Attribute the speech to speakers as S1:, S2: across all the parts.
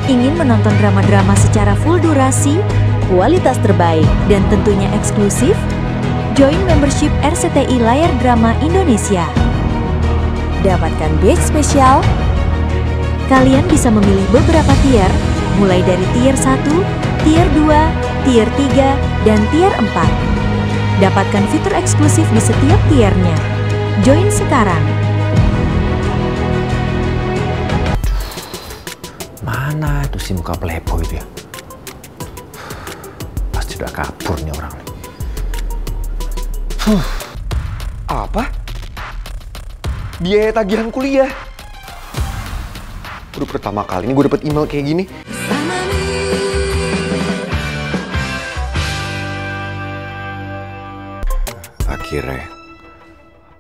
S1: Ingin menonton drama-drama secara full durasi, kualitas terbaik, dan tentunya eksklusif? Join membership RCTI Layar Drama Indonesia. Dapatkan batch spesial. Kalian bisa memilih beberapa tier, mulai dari tier 1, tier 2, tier 3, dan tier 4. Dapatkan fitur eksklusif di setiap tiernya. Join sekarang.
S2: Mana itu si muka playboy itu ya? Pasti udah kabur nih orang nih.
S3: Apa? Biaya tagihan kuliah. Udah pertama kali ini gue dapet email kayak gini.
S2: Akhirnya,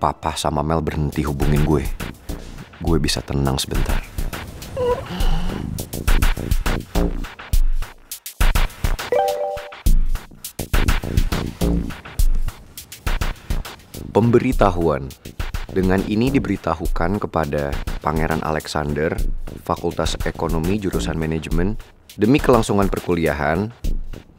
S2: Papa sama Mel berhenti hubungin gue. Gue bisa tenang sebentar. Pemberitahuan. Dengan ini diberitahukan kepada Pangeran Alexander, Fakultas Ekonomi Jurusan Manajemen, demi kelangsungan perkuliahan,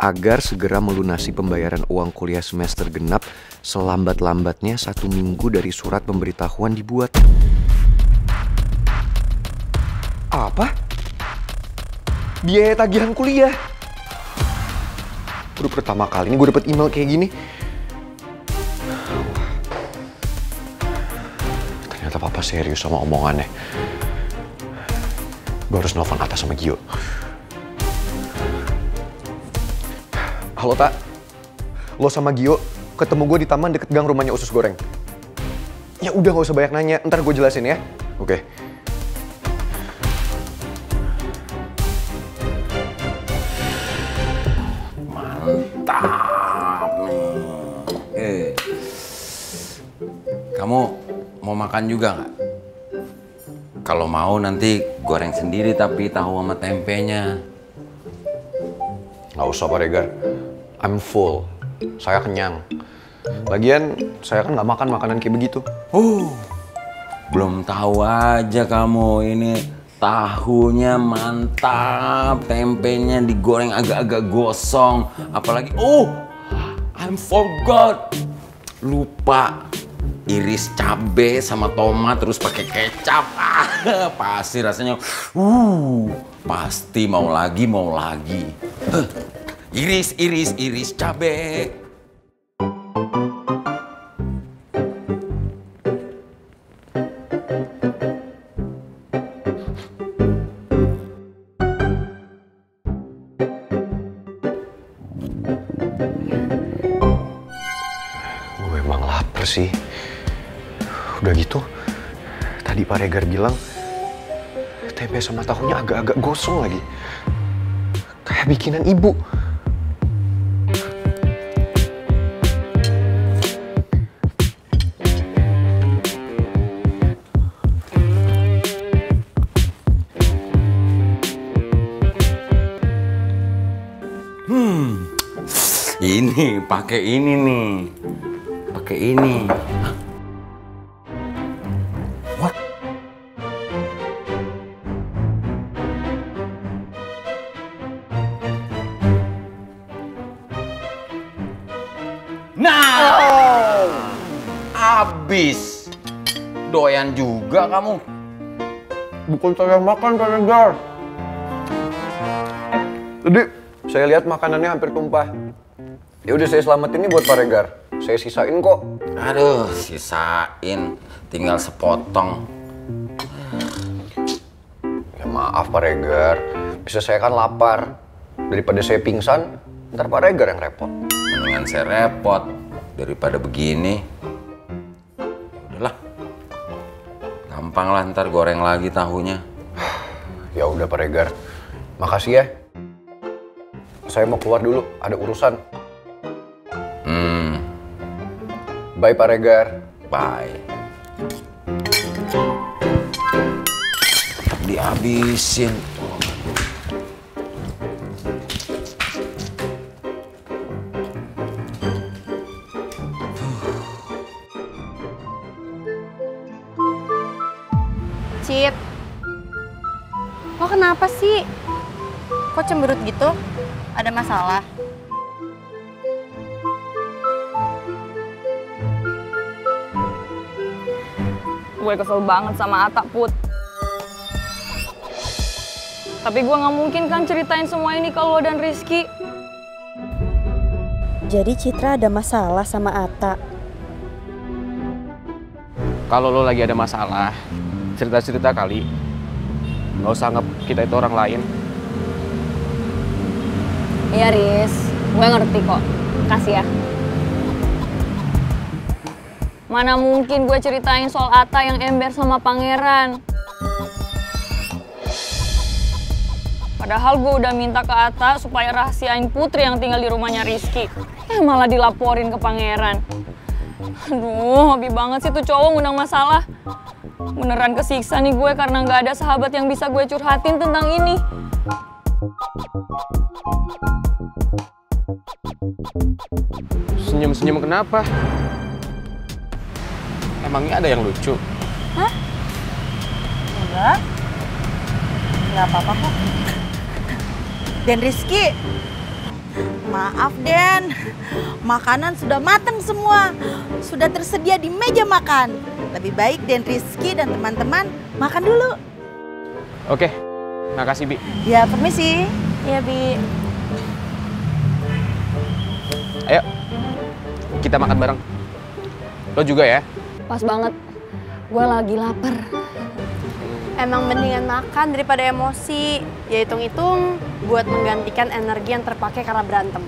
S2: agar segera melunasi pembayaran uang kuliah semester genap selambat-lambatnya 1 minggu dari surat pemberitahuan dibuat.
S3: Apa? Biaya tagihan kuliah. Udah pertama kali ini gue dapet email kayak gini. Ternyata Papa serius sama omongannya. Gue harus nelfon Atta sama Gio. Halo, Tak. Lo sama Gio ketemu gue di taman deket gang rumahnya Usus Goreng. Ya udah, gak usah banyak nanya. Ntar gue jelasin ya. Oke.
S4: Mantap nih. Kamu mau makan juga nggak? Kalau mau nanti goreng sendiri tapi tahu sama tempenya.
S3: Nggak usah, Pak Regar. I'm full. Saya kenyang. Lagian, saya kan nggak makan makanan kayak begitu.
S4: Belum tahu aja kamu ini. Tahunya mantap, tempenya digoreng agak-agak gosong. Apalagi, I forgot. Lupa. Iris cabe sama tomat terus pakai kecap. Pasti rasanya, pasti mau lagi. Iris cabe.
S3: Gue emang lapar sih. Udah gitu, tadi Pak Regar bilang tempe sama tahunya agak-agak gosong lagi. Kayak bikinan ibu.
S4: Ini, pakai ini nih. Pakai ini. What? Nah! Abis. Doyan juga kamu.
S3: Bukan saya makan, Pak Regar. Tadi saya lihat makanannya hampir tumpah. Ya udah, saya selamatin ini buat Pak Regar. Saya sisain kok.
S4: Aduh, sisain. Tinggal sepotong.
S3: Ya maaf Pak Regar. Bisa saya kan lapar. Daripada saya pingsan, ntar Pak Regar yang repot.
S4: Mendingan saya repot daripada begini. Udahlah. Gampang lah, ntar goreng lagi tahunya.
S3: Ya udah Pak Regar. Makasih ya. Saya mau keluar dulu, ada urusan. Bye Pak Regar.
S4: Bye. Tetap dihabisin.
S5: Cit, lo kenapa sih? Kok cemberut gitu? Ada masalah?
S6: Gue kesel banget sama Ata, Put. Tapi gue nggak mungkin kan ceritain semua ini ke lo dan Rizky.
S5: Jadi Citra ada masalah sama Ata?
S7: Kalau lo lagi ada masalah, cerita-cerita kali. Nggak usah anggap kita itu orang lain.
S6: Iya, Riz. Gue ngerti kok. Kasih ya. Mana mungkin gue ceritain soal Ata yang ember sama pangeran. Padahal gue udah minta ke Ata supaya rahasiain Putri yang tinggal di rumahnya Rizky. Malah dilaporin ke pangeran. Aduh, hobi banget sih tuh cowok ngundang masalah. Beneran kesiksa nih gue karena nggak ada sahabat yang bisa gue curhatin tentang ini.
S7: Senyum-senyum kenapa? Emangnya ada yang lucu?
S5: Hah? Enggak. Enggak apa-apa kok. Dan Rizky, maaf Den, makanan sudah matang semua. Sudah tersedia di meja makan. Lebih baik Den Rizky dan teman-teman makan dulu.
S7: Oke, makasih Bi.
S5: Ya, permisi. Ya, Bi.
S7: Ayo, kita makan bareng. Lo juga ya?
S6: Pas banget. Gue lagi lapar.
S5: Emang mendingan makan daripada emosi. Ya hitung-hitung buat menggantikan energi yang terpakai karena berantem.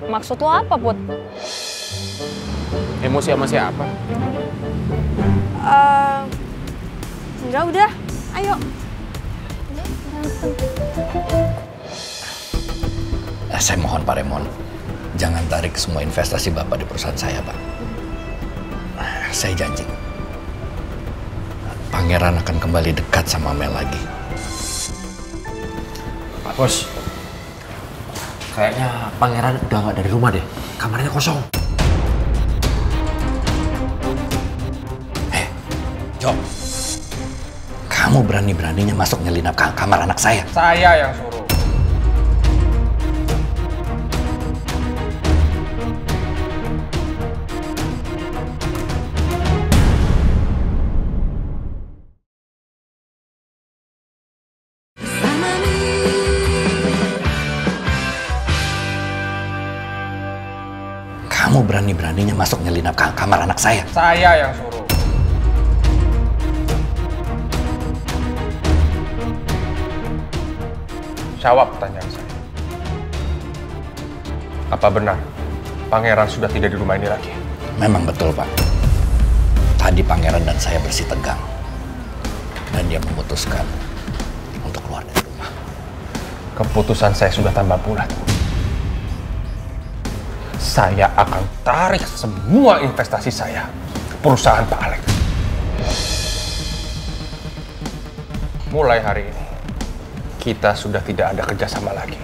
S6: Maksud lo apa, Put?
S7: Emosi sama siapa?
S5: Enggak udah. Ayo.
S8: Saya mohon Pak Remon, jangan tarik semua investasi Bapak di perusahaan saya, Pak. Saya janji, Pangeran akan kembali dekat sama Mel lagi.
S3: Pak Bos, kayaknya Pangeran udah nggak dari rumah deh. Kamarnya kosong.
S8: Jo, kamu berani-beraninya masuk nyelinap ke kamar anak saya.
S7: Saya yang suruh.
S8: Kamu berani-beraninya masuk nyelinap ke kamar anak saya.
S7: Saya yang suruh. Jawab pertanyaan saya. Apa benar Pangeran sudah tidak di rumah ini lagi?
S8: Memang betul, Pak. Tadi Pangeran dan saya bersih tegang. Dan dia memutuskan untuk keluar dari rumah.
S7: Keputusan saya sudah tambah bulat. Saya akan tarik semua investasi saya ke perusahaan Pak Alex. Mulai hari ini, kita sudah tidak ada kerjasama lagi.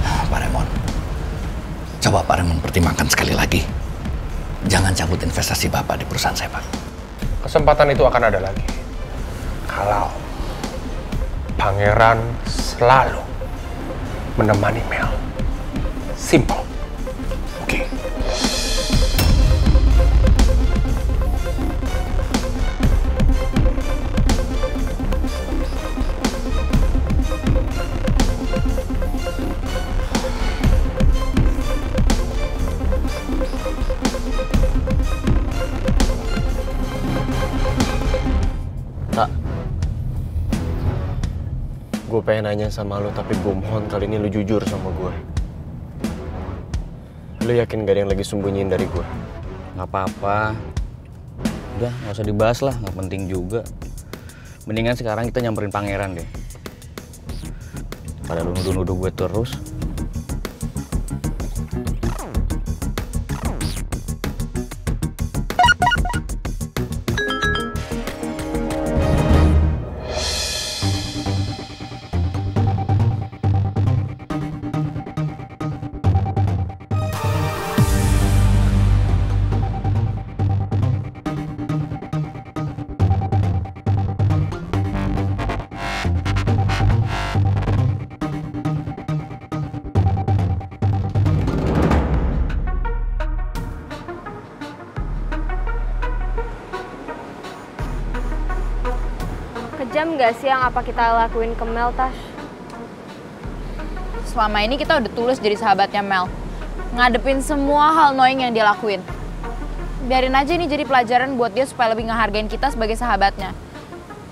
S8: Pak Remon, coba Pak Remon pertimbangkan sekali lagi. Jangan cabut investasi Bapak di perusahaan saya, Pak.
S7: Kesempatan itu akan ada lagi. Kalau Pangeran selalu menemani Mel. Simple. Oke.
S3: Kak, gue pengen nanya sama lo, tapi gue mohon kali ini lo jujur sama gue. Lo yakin gak ada yang lagi sembunyiin dari gue?
S9: Gak apa-apa. Udah, gak usah dibahas lah, gak penting juga. Mendingan sekarang kita nyamperin Pangeran deh. Pada lu nuduh-nuduh gue terus.
S5: Kejam gak sih yang apa kita lakuin ke Mel, Tash?
S6: Selama ini kita udah tulus jadi sahabatnya Mel. Ngadepin semua hal annoying yang dia lakuin. Biarin aja ini jadi pelajaran buat dia supaya lebih ngehargain kita sebagai sahabatnya.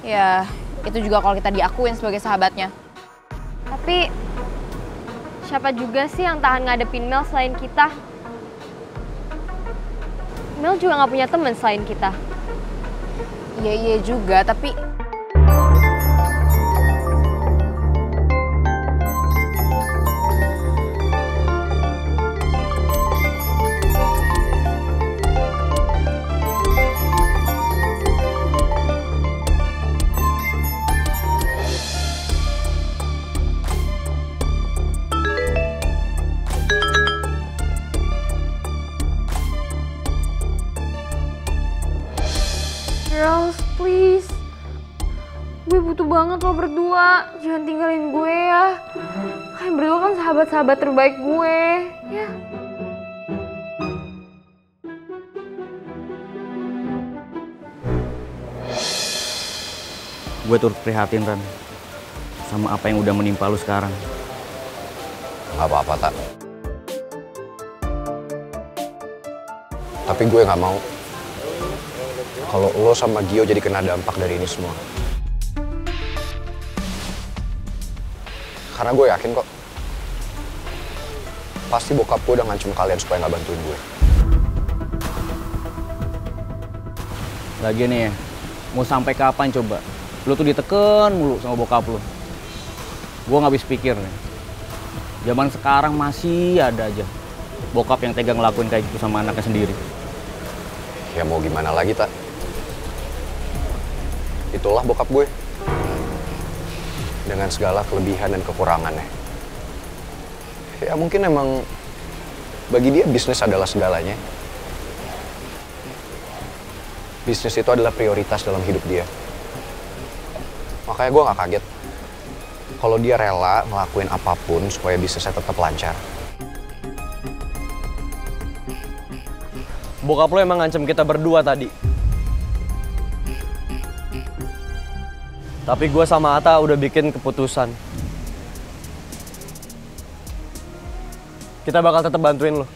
S6: Ya, itu juga kalau kita diakuin sebagai sahabatnya.
S5: Tapi, siapa juga sih yang tahan ngadepin Mel selain kita? Mel juga gak punya temen selain kita.
S6: Iya juga, tapi...
S5: Girls, please. Gue butuh banget lo berdua. Jangan tinggalin gue ya. Kalian berdua kan sahabat-sahabat terbaik gue. Ya.
S9: Gue turut prihatin, Ran. Sama apa yang udah menimpa lu sekarang.
S3: Gak apa-apa, Tak. Tapi gue gak mau kalau lo sama Gio jadi kena dampak dari ini semua. Karena gue yakin kok, pasti bokap gue udah ngancam kalian supaya gak bantuin gue.
S9: Lagian nih ya, mau sampai kapan coba? Lu tuh diteken mulu sama bokap lu. Gue gak habis pikir nih. Zaman sekarang masih ada aja bokap yang tega ngelakuin kayak gitu sama anaknya sendiri.
S3: Ya mau gimana lagi, Tak? Itulah bokap gue. Dengan segala kelebihan dan kekurangannya. Ya mungkin emang bagi dia bisnis adalah segalanya. Bisnis itu adalah prioritas dalam hidup dia. Makanya gue gak kaget kalau dia rela ngelakuin apapun supaya bisnisnya tetap lancar.
S10: Bokap lo emang ngancam kita berdua tadi. Tapi gue sama Atta udah bikin keputusan. Kita bakal tetap bantuin lo.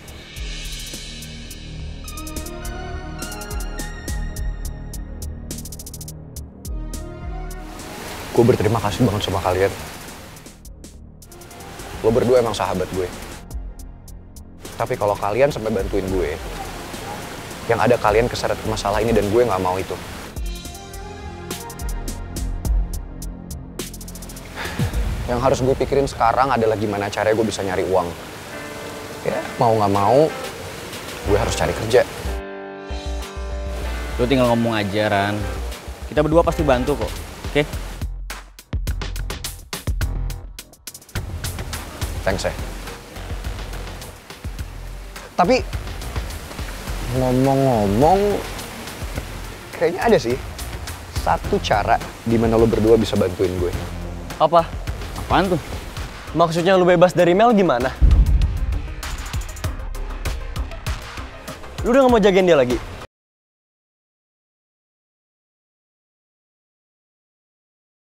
S3: Gue berterima kasih banget sama kalian. Lo berdua emang sahabat gue. Tapi kalau kalian sampai bantuin gue, yang ada kalian keseret ke masalah ini dan gue nggak mau itu. Yang harus gue pikirin sekarang adalah gimana caranya gue bisa nyari uang. Ya, mau nggak mau, gue harus cari kerja.
S9: Lu tinggal ngomong aja, Ran. Kita berdua pasti bantu kok, oke?
S3: Thanks ya. Tapi, ngomong-ngomong, kayaknya ada sih satu cara di mana lo berdua bisa bantuin gue.
S10: Apa?
S9: Apaan tuh?
S10: Maksudnya lu bebas dari Mel gimana? Lu udah gak mau jagain dia lagi?